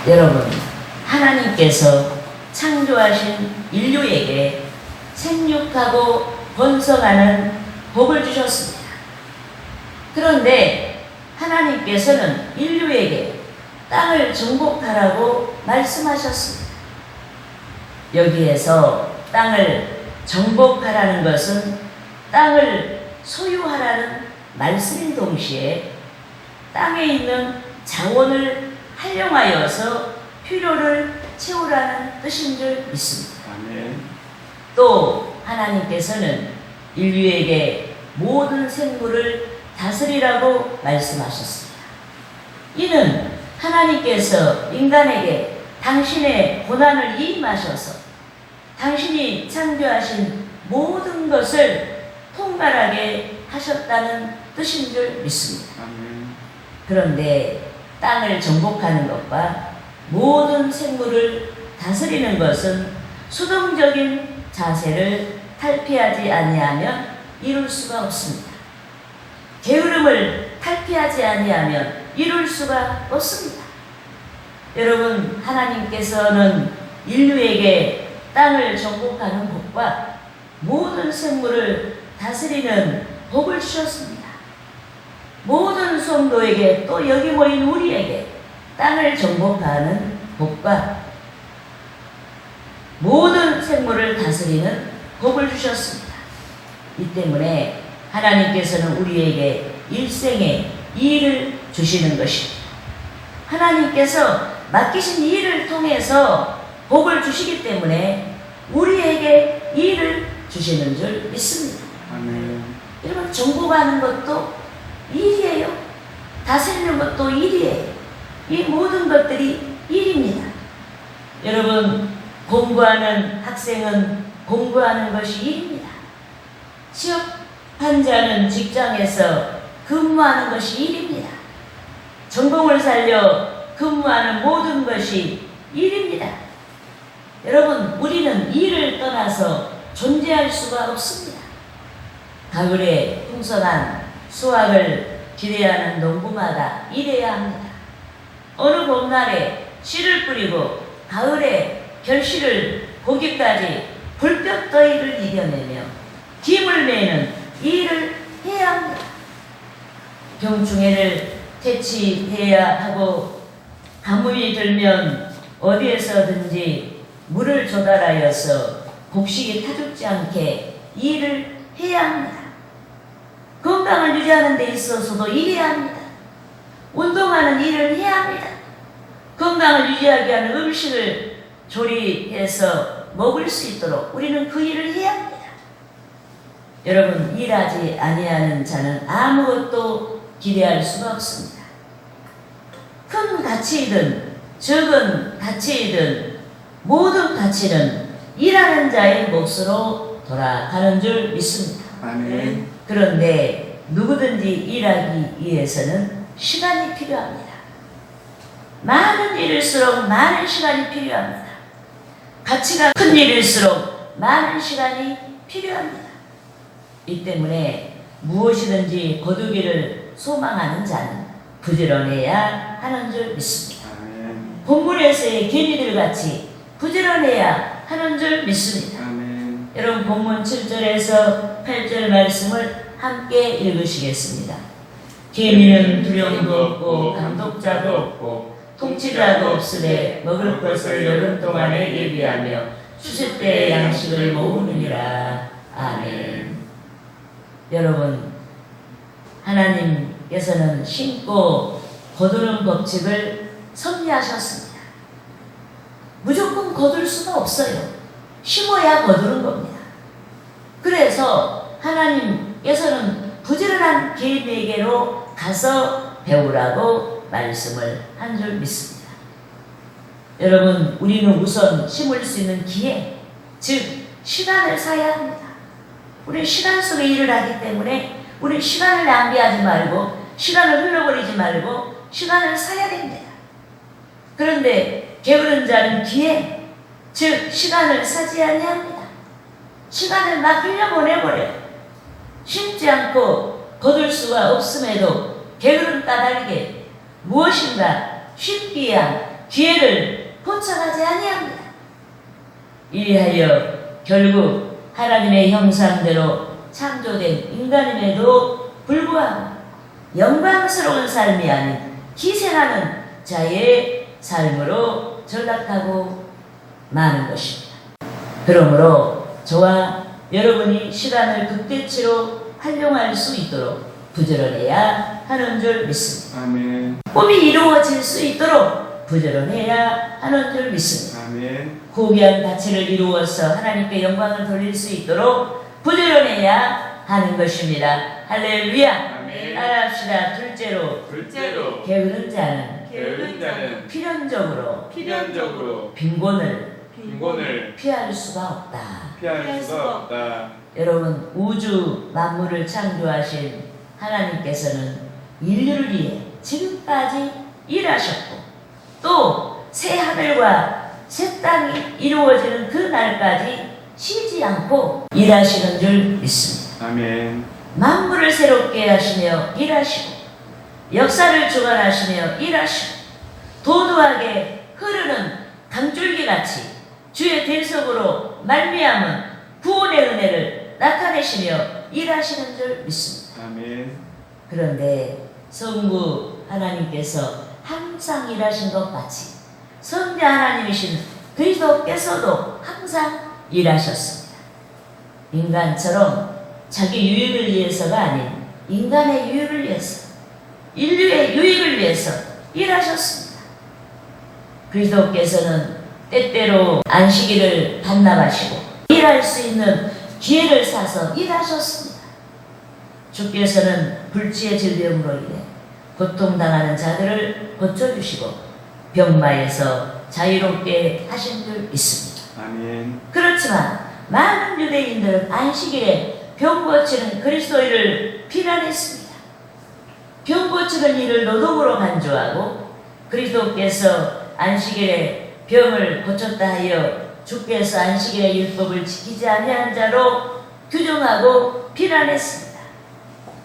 여러분, 하나님께서 창조하신 인류에게 생육하고 번성하는 복을 주셨습니다. 그런데 하나님께서는 인류에게 땅을 정복하라고 말씀하셨습니다. 여기에서 땅을 정복하라는 것은 땅을 소유하라는 말씀인 동시에 땅에 있는 자원을 활용하여서 필요를 채우라는 뜻인 줄 믿습니다. 아멘. 또 하나님께서는 인류에게 모든 생물을 다스리라고 말씀하셨습니다. 이는 하나님께서 인간에게 당신의 고난을 이임하셔서 당신이 창조하신 모든 것을 통달하게 하셨다는 뜻인 줄 믿습니다. 아멘. 그런데 땅을 정복하는 것과 모든 생물을 다스리는 것은 수동적인 자세를 탈피하지 아니하면 이룰 수가 없습니다. 게으름을 탈피하지 아니하면 이룰 수가 없습니다. 여러분, 하나님께서는 인류에게 땅을 정복하는 복과 모든 생물을 다스리는 복을 주셨습니다. 모든 성도에게 또 여기 모인 우리에게 땅을 정복하는 복과 모든 생물을 다스리는 복을 주셨습니다. 이 때문에 하나님께서는 우리에게 일생에 일을 주시는 것입니다. 하나님께서 맡기신 일을 통해서 복을 주시기 때문에 우리에게 일을 주시는 줄 믿습니다. 아멘. 여러분, 정복하는 것도 일이에요. 다스리는 것도 일이에요. 이 모든 것들이 일입니다. 여러분, 공부하는 학생은 공부하는 것이 일입니다. 취업한 자는 직장에서 근무하는 것이 일입니다. 전공을 살려 근무하는 모든 것이 일입니다. 여러분, 우리는 일을 떠나서 존재할 수가 없습니다. 가을에 풍성한 수확을 기대하는 농부마다 일해야 합니다. 어느 봄날에 씨를 뿌리고 가을에 결실을 보기까지 불볕더위를 이겨내며 김을 매는 일을 해야 합니다. 병충해를 퇴치해야 하고 가뭄이 들면 어디에서든지 물을 조달하여서 곡식이 타죽지 않게 일을 해야 합니다. 건강을 유지하는 데 있어서도 일해야 합니다. 운동하는 일을 해야 합니다. 건강을 유지하게 하는 음식을 조리해서 먹을 수 있도록 우리는 그 일을 해야 합니다. 여러분, 일하지 아니하는 자는 아무것도 기대할 수가 없습니다. 큰 가치이든 적은 가치이든 모든 가치는 일하는 자의 몫으로 돌아가는 줄 믿습니다. 아멘. 그런데 누구든지 일하기 위해서는 시간이 필요합니다. 많은 일일수록 많은 시간이 필요합니다. 가치가 큰 일일수록 많은 시간이 필요합니다. 이 때문에 무엇이든지 거두기를 소망하는 자는 부지런해야 하는 줄 믿습니다. 아멘. 본문에서의 개미들 같이 부지런해야 하는 줄 믿습니다. 아멘. 여러분, 본문 7절에서 8절 말씀을 함께 읽으시겠습니다. 개미는 두려움도 없고 감독자도 없고 통치자도 없으되 먹을 것을 여름 동안에 예비하며 추수 때의 양식을 모으느니라. 아멘. 여러분, 하나님께서는 심고 거두는 법칙을 섭리하셨습니다. 무조건 거둘 수가 없어요. 심어야 거두는 겁니다. 그래서 하나님께서는 부지런한 개인에게로 가서 배우라고 말씀을 한 줄 믿습니다. 여러분, 우리는 우선 심을 수 있는 기회, 즉 시간을 사야 합니다. 우리 시간 속에 일을 하기 때문에 우리 시간을 낭비하지 말고 시간을 흘려버리지 말고 시간을 사야 됩니다. 그런데 게으른 자는 기회, 즉 시간을 사지 아니합니다. 시간을 막 흘려보내버려요. 심지 않고 거둘 수가 없음에도 게으름 까닭에 무엇인가 쉽기야 기회를 포착하지 아니합니다. 이리하여 결국 하나님의 형상대로 창조된 인간임에도 불구하고 영광스러운 삶이 아닌 희생하는 자의 삶으로 전락하고 마는 것입니다. 그러므로 저와 여러분이 시간을 극대치로 활용할 수 있도록 부지런해야 하는 줄 믿습니다. 아멘. 꿈이 이루어질 수 있도록 부지런해야 하는 줄 믿습니다. 아멘. 고귀한 가치를 이루어서 하나님께 영광을 돌릴 수 있도록 부지런해야 하는 것입니다. 할렐루야. 아멘. 따라합시다. 둘째로 둘째로 게으른 자는 게으른 자는 필연적으로 필연적으로 빈곤을 피할 수가 없다. 피할 수가 없다. 여러분, 우주 만물을 창조하신 하나님께서는 인류를 위해 지금까지 일하셨고 또 새 하늘과 새 땅이 이루어지는 그 날까지 쉬지 않고 일하시는 줄 믿습니다. 아멘. 만물을 새롭게 하시며 일하시고 역사를 주관하시며 일하시고 도도하게 흐르는 강줄기같이 주의 대속으로 말미암은 구원의 은혜를 나타내시며 일하시는 줄 믿습니다. 아멘. 그런데 성부 하나님께서 항상 일하신 것 같이 성자 하나님이신 그리스도께서도 항상 일하셨습니다. 인간처럼 자기 유익을 위해서가 아닌 인간의 유익을 위해서, 인류의 유익을 위해서 일하셨습니다. 그리스도께서는 때때로 안식일을 반납하시고 일할 수 있는 기회를 사서 일하셨습니다. 주께서는 불치의 질병으로 인해 고통당하는 자들을 고쳐주시고 병마에서 자유롭게 하신 줄 믿습니다. 아멘. 그렇지만 많은 유대인들은 안식일에 병 고치는 그리스도인을 비난했습니다. 병 고치는 일을 노동으로 간주하고 그리스도께서 안식일에 병을 고쳤다 하여 주께서 안식일의 율법을 지키지 아니한 자로 규정하고 비난했습니다.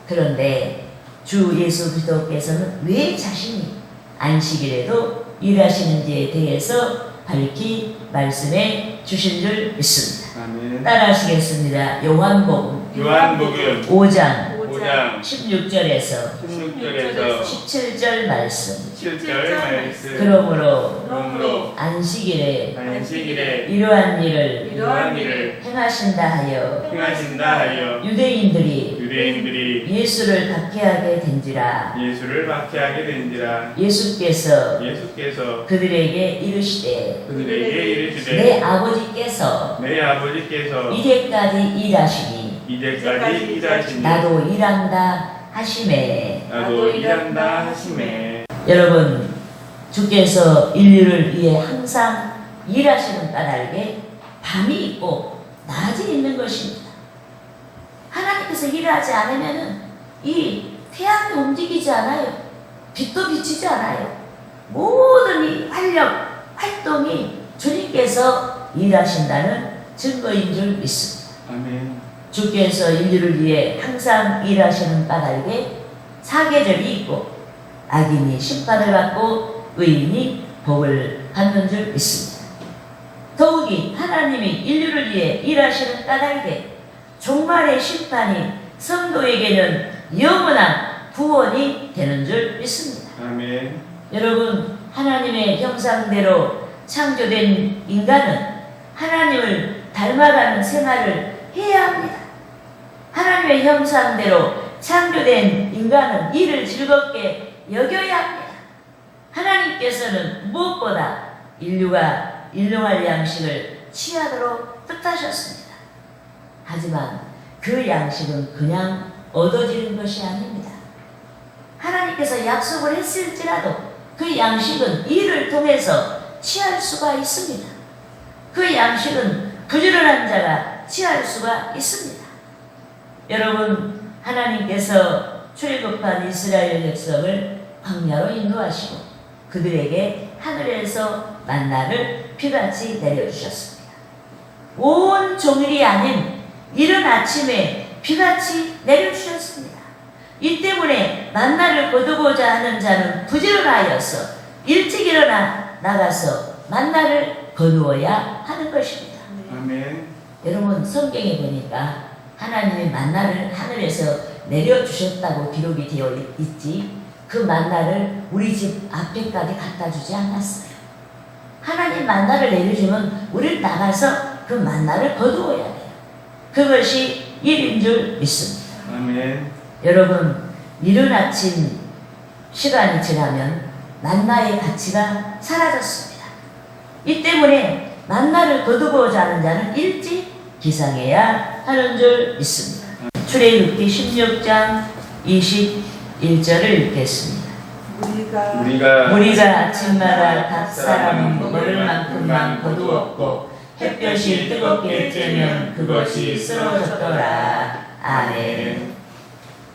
그런데 주 예수 그리스도께서는 왜 자신이 안식일에도 일하시는지에 대해서 밝히 말씀해 주신 줄 믿습니다. 아멘. 따라하시겠습니다. 요한복음 5장 16절에서 17절 말씀. 7절 말씀. 그러므로 안식일에 이러한 일을 행하신다 하여 유대인들이 예수를 박해하게 된지라. 예수께서 그들에게 이르시되 내 아버지께서 이제까지 일하시니 나도 일한다 하시매. 여러분, 주께서 인류를 위해 항상 일하시는 까닭에 밤이 있고 낮이 있는 것입니다. 하나님께서 일하지 않으면 이 태양이 움직이지 않아요. 빛도 비치지 않아요. 모든 이 활동이 주님께서 일하신다는 증거인 줄 믿습니다. 아멘. 주께서 인류를 위해 항상 일하시는 까닭에 사계절이 있고 악인이 심판을 받고 의인이 복을 받는 줄 믿습니다. 더욱이 하나님이 인류를 위해 일하시는 까닭에 종말의 심판이 성도에게는 영원한 구원이 되는 줄 믿습니다. 아멘. 여러분, 하나님의 형상대로 창조된 인간은 하나님을 닮아가는 생활을 해야 합니다. 하나님의 형상대로 창조된 인간은 이를 즐겁게 여겨야 합니다. 하나님께서는 무엇보다 인류가 일용할 양식을 취하도록 뜻하셨습니다. 하지만 그 양식은 그냥 얻어지는 것이 아닙니다. 하나님께서 약속을 했을지라도 그 양식은 일을 통해서 취할 수가 있습니다. 그 양식은 부지런한 자가 취할 수가 있습니다. 여러분, 하나님께서 출애굽한 이스라엘 백성을 광야로 인도하시고 그들에게 하늘에서 만나를 비같이 내려주셨습니다. 온 종일이 아닌 이른 아침에 비같이 내려주셨습니다. 이 때문에 만나를 거두고자 하는 자는 부지런하여서 일찍 일어나 나가서 만나를 거두어야 하는 것입니다. 아멘. 여러분 성경에 보니까 하나님이 만나를 하늘에서 내려주셨다고 기록이 되어 있지 그 만나를 우리 집 앞에까지 갖다 주지 않았어요. 하나님 만나를 내려주면 우리는 나가서 그 만나를 거두어야 돼요. 그것이 일인 줄 믿습니다. 아멘. 여러분 이른 아침 시간이 지나면 만나의 가치가 사라졌습니다. 이 때문에 만나를 거두고자 하는 자는 일찍 기상해야 하는 줄 믿습니다. 출애굽기 16장 21절을 읽겠습니다. 우리가 아침마다 각 사람 먹을 만큼만 거두었고 햇볕이 뜨겁게 쬐면 그것이 쓰러졌더라. 아멘.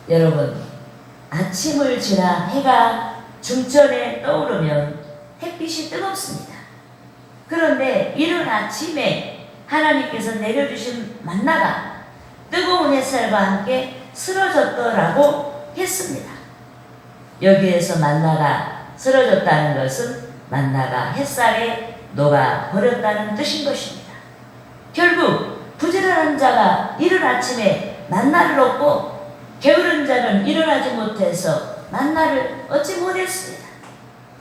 여러분 아침을 지나 해가 중천에 떠오르면 햇빛이 뜨겁습니다. 그런데 이른 아침에 하나님께서 내려주신 만나가 뜨거운 햇살과 함께 쓰러졌더라고 했습니다. 여기에서 만나가 쓰러졌다는 것은 만나가 햇살에 녹아 버렸다는 뜻인 것입니다. 결국 부지런한 자가 이른 아침에 만나를 얻고 게으른 자는 일어나지 못해서 만나를 얻지 못했습니다.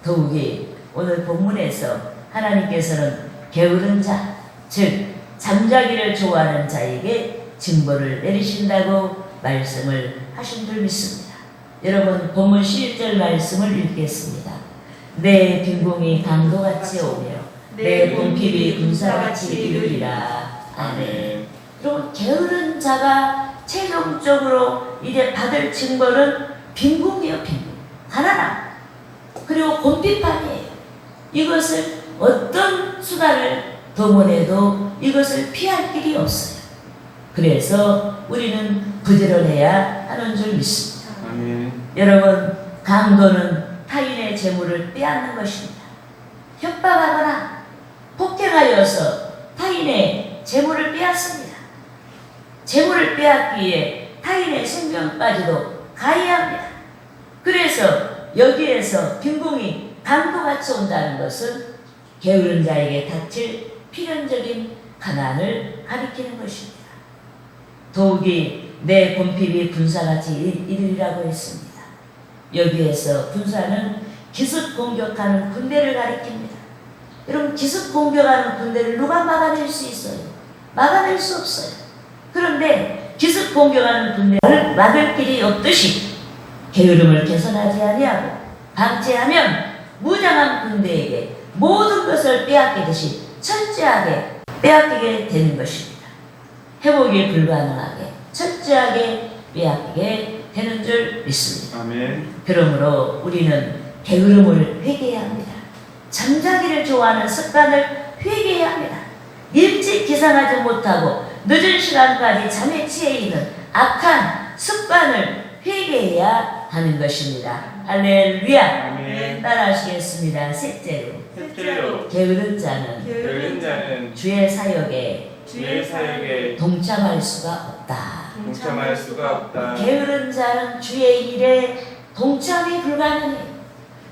더욱이 오늘 본문에서 하나님께서는 게으른 자, 즉 잠자기를 좋아하는 자에게 징벌을 내리신다고 말씀을 하신 줄 믿습니다. 여러분 본문 11절 말씀을 읽겠습니다. 내 빈궁이 강도같이 오며 내 궁핍이 군사같이 이르리라. 아멘. 여러분 게으른 자가 최종적으로 이제 받을 징벌은 빈궁이요, 빈궁. 가난함. 그리고 곤핍함이에요. 이것을 어떤 수단을 동원해도 이것을 피할 길이 없어요. 그래서 우리는 부지런해야 하는 줄 믿습니다. 아멘. 여러분 강도는 타인의 재물을 빼앗는 것입니다. 협박하거나 폭행하여서 타인의 재물을 빼앗습니다. 재물을 빼앗기에 타인의 생명까지도 가해합니다. 그래서 여기에서 빈궁이 강도같이 온다는 것은 게으른 자에게 닥칠 필연적인 가난을 가리키는 것입니다. 더욱이 내 곤핍이 군사같이 이르리라고 했습니다. 여기에서 군사는 기습 공격하는 군대를 가리킵니다. 여러분 기습 공격하는 군대를 누가 막아낼 수 있어요? 막아낼 수 없어요. 그런데 기습 공격하는 군대를 막을 길이 없듯이 게으름을 개선하지 아니하고 방치하면 무장한 군대에게 모든 것을 빼앗기듯이 철저하게 빼앗기게 되는 것입니다. 회복이 불가능하게 철저하게 빼앗기게 되는 줄 믿습니다. 아멘. 그러므로 우리는 게으름을 회개해야 합니다. 잠자기를 좋아하는 습관을 회개해야 합니다. 일찍 기상하지 못하고 늦은 시간까지 잠에 취해 있는 악한 습관을 회개해야 하는 것입니다. 할렐루야. 아멘. 따라하시겠습니다. 셋째로 셋째로 게으른 자는 게으른 자는 주의 사역에 주의 사역에 동참할 수가 없다. 동참할 수가 없다. 게으른 자는 주의 일에 동참이 불가능해요.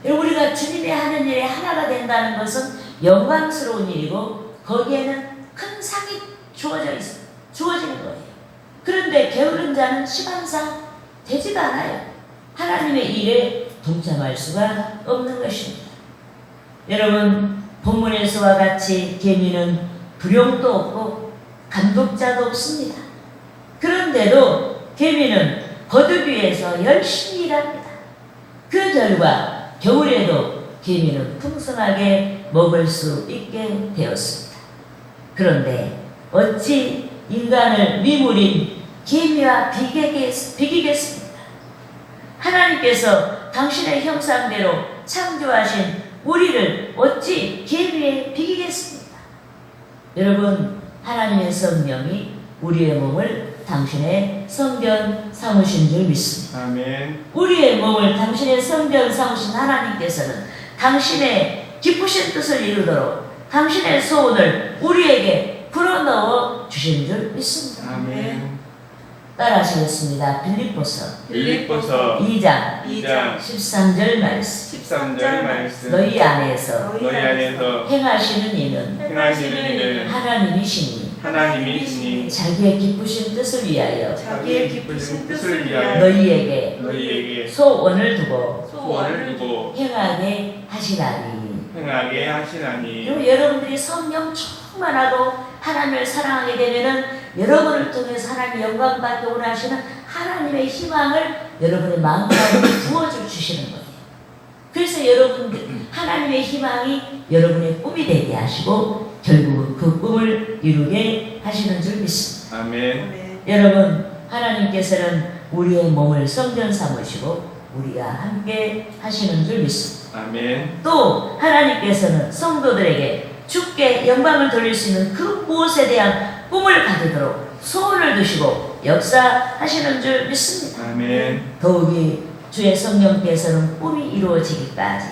우리가 주님이 하는 일에 하나가 된다는 것은 영광스러운 일이고 거기에는 큰 상이 주어지는 거예요. 그런데 게으른 자는 시간상 되지가 않아요. 하나님의 일에 동참할 수가 없는 것입니다. 여러분 본문에서와 같이 개미는 부령도 없고 감독자도 없습니다. 그런데도 개미는 거두기 위해서 열심히 일합니다. 그 결과 겨울에도 개미는 풍성하게 먹을 수 있게 되었습니다. 그런데 어찌 인간을 위물인 개미와 비기겠습니까? 하나님께서 당신의 형상대로 창조하신 우리를 어찌 개미에 비기겠습니까? 여러분 하나님의 성령이 우리의 몸을 당신의 성전 삼으신 줄 믿습니다. 아멘. 우리의 몸을 당신의 성전 삼으신 하나님께서는 당신의 기쁘신 뜻을 이루도록 당신의 소원을 우리에게 불어넣어 주신 줄 믿습니다. 아멘. 따라하시겠습니다. 빌립보서 빌립보서 2장 2장 13절 말씀. 13절 말씀. 너희 안에서 너희 안에서 행하시는 이는 행하시는 일은 하나님이시니 하나님이시니 자기의 기쁘신 뜻을 위하여 자기의 기쁘신 뜻을 위하여 너희에게 소원을 두고 소원을 두고 행하게 하시나니. 행하게 하시나니. 그리고 여러분들이 성령 충만하고 하나님을 사랑하게 되면은 여러분을 통해서 하나님 영광 받기 원하시는 하나님의 희망을 여러분의 마음가운데 부어주시는 거예요. 그래서 여러분들 하나님의 희망이 여러분의 꿈이 되게 하시고 결국 그 꿈을 이루게 하시는 줄 믿습니다. 아멘. 여러분, 하나님께서는 우리의 몸을 성전 삼으시고 우리와 함께 하시는 줄 믿습니다. 아멘. 또 하나님께서는 성도들에게 주께 영광을 돌릴 수 있는 그 무엇에 대한 꿈을 가지도록 소원을 두시고 역사하시는 줄 믿습니다. 아멘. 더욱이 주의 성령께서는 꿈이 이루어지기까지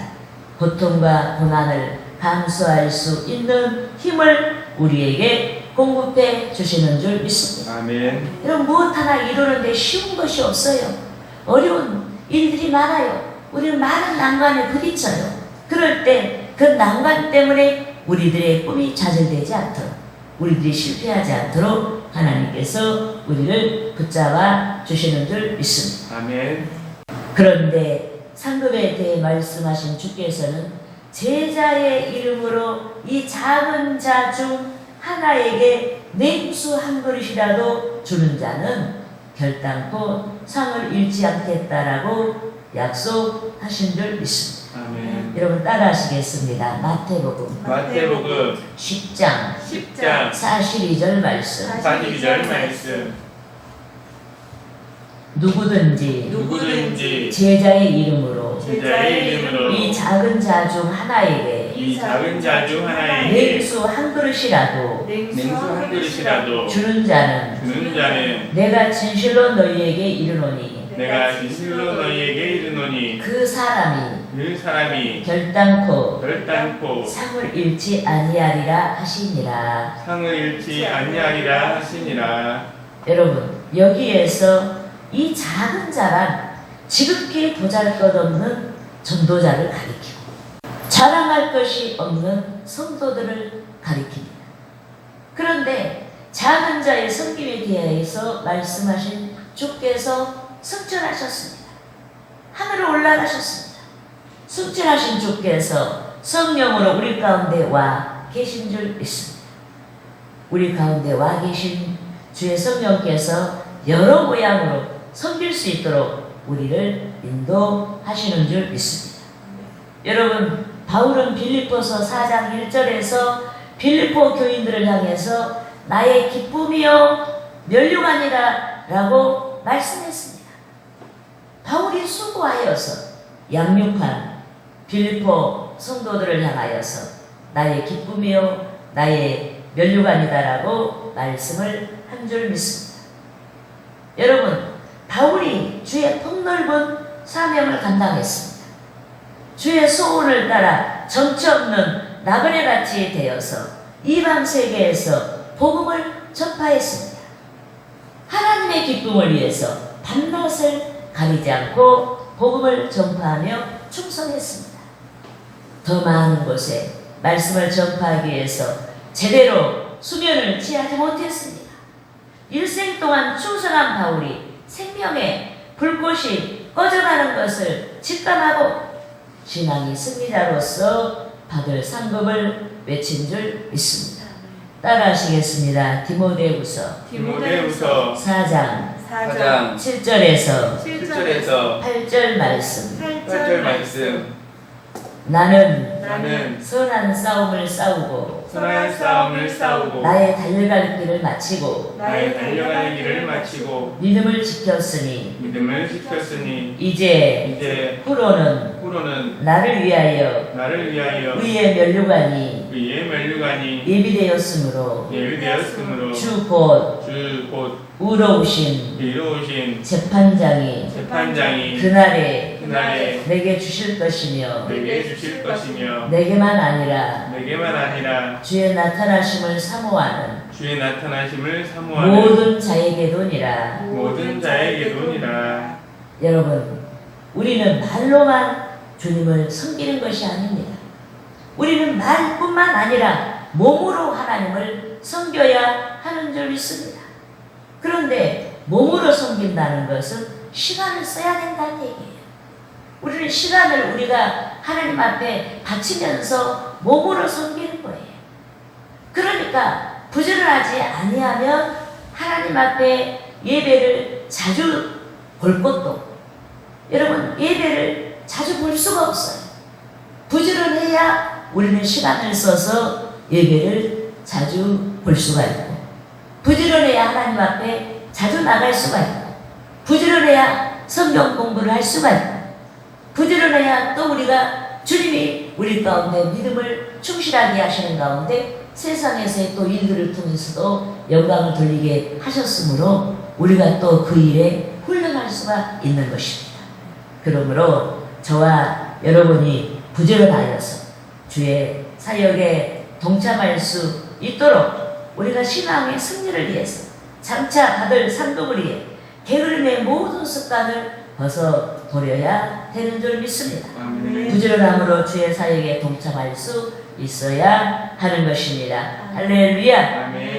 고통과 고난을 감수할 수 있는 힘을 우리에게 공급해 주시는 줄 믿습니다. 아멘. 여러분, 무엇 하나 이루는데 쉬운 것이 없어요. 어려운 일들이 많아요. 우리는 많은 난관에 부딪혀요. 그럴 때 그 난관 때문에 우리들의 꿈이 좌절되지 않도록, 우리들이 실패하지 않도록 하나님께서 우리를 붙잡아 주시는 줄 믿습니다. 아멘. 그런데 상급에 대해 말씀하신 주께서는 제자의 이름으로 이 작은 자 중 하나에게 냉수 한 그릇이라도 주는 자는 결단코 상을 잃지 않겠다라고 약속하신 줄 믿습니다. 아멘. 여러분 따라하시겠습니다. 마태복음 마태복음 10장 10장 42절 말씀. 42절 말씀. 누구든지 누구든지 제자의 이름으로 제자의 이름으로 이 작은 자 중 하나에게 이 작은 자 중 하나에게 냉수 한 그릇이라도 냉수 한 그릇이라도 주는 자는 주는 자는 내가 진실로 너희에게 이르노니 내가 진실로 너희에게 이르노니 그 사람이 그 사람이 결단코 결단코 상을 잃지 아니하리라 하시니라. 상을 잃지 아니하리라 하시니라. 여러분, 여기에서 이 작은 자란 지극히 보잘것없는 전도자를 가리키고 자랑할 것이 없는 성도들을 가리킵니다. 그런데 작은 자의 섬김에 대해서 말씀하신 주께서 승천하셨습니다. 하늘로 올라가셨습니다. 승천하신 주께서 성령으로 우리 가운데 와 계신 줄 믿습니다. 우리 가운데 와 계신 주의 성령께서 여러 모양으로 섬길 수 있도록 우리를 인도하시는 줄 믿습니다. 여러분, 바울은 빌립보서 4장 1절에서 빌립보 교인들을 향해서 나의 기쁨이요 면류관이라 라고 말씀했습니다. 바울이 수고하여서 양육한 빌립보 성도들을 향하여서 나의 기쁨이요 나의 면류관이다라고 말씀을 한 줄 믿습니다. 여러분, 바울이 주의 폭넓은 사명을 감당했습니다. 주의 소원을 따라 정처 없는 나그네같이 되어서 이방 세계에서 복음을 전파했습니다. 하나님의 기쁨을 위해서 밤낮을 가리지 않고 복음을 전파하며 충성했습니다. 더 많은 곳에 말씀을 전파하기 위해서 제대로 수면을 취하지 못했습니다. 일생 동안 충성한 바울이 생명의 불꽃이 꺼져가는 것을 직감하고 신앙의 승리자로서 받을 상급을 외친 줄 믿습니다. 따라하시겠습니다. 디모데후서 4장 7절에서 8절 말씀. 8절 말씀. 나는 선한 싸움을 싸우고 선한 싸움을 싸우고 나의 달려갈 길을 마치고 나의 달려가는 길을 마치고 믿음을 지켰으니 이제 후로는 나를 위하여 의의 면류관이 예비되었으므로 주 곧 의로우신 이로우신 재판장이 재판장이 그날에 내게 주실 것이며 주실 것이며 내게만 아니라 내게만 아니라 주의 나타나심을 사모하는 주의 나타나심을 사모하는 모든 자에게도니라. 모든 자에게도니라. 여러분, 우리는 말로만 주님을 섬기는 것이 아닙니다. 우리는 말뿐만 아니라 몸으로 하나님을 섬겨야 하는 줄 믿습니다. 그런데 몸으로 섬긴다는 것은 시간을 써야 된다는 얘기예요. 우리는 시간을 우리가 하나님 앞에 바치면서 몸으로 섬기는 거예요. 그러니까 부지런하지 아니하면 하나님 앞에 예배를 자주 볼 것도, 여러분 예배를 자주 볼 수가 없어요. 부지런해야 우리는 시간을 써서 예배를 자주 볼 수가 있고, 부지런해야 하나님 앞에 자주 나갈 수가 있고, 부지런해야 성경 공부를 할 수가 있고, 부지런해야 또 우리가 주님이 우리 가운데 믿음을 충실하게 하시는 가운데 세상에서의 또 일들을 통해서도 영광을 돌리게 하셨으므로 우리가 또 그 일에 훈련할 수가 있는 것입니다. 그러므로 저와 여러분이 부지런하여서 주의 사역에 동참할 수 있도록 우리가 신앙의 승리를 위해서 장차 받을 상급을 위해 게으름의 모든 습관을 벗어버려야 되는 줄 믿습니다. 아멘. 부지런함으로 주의 사역에 동참할 수 있어야 하는 것입니다. 할렐루야. 아멘.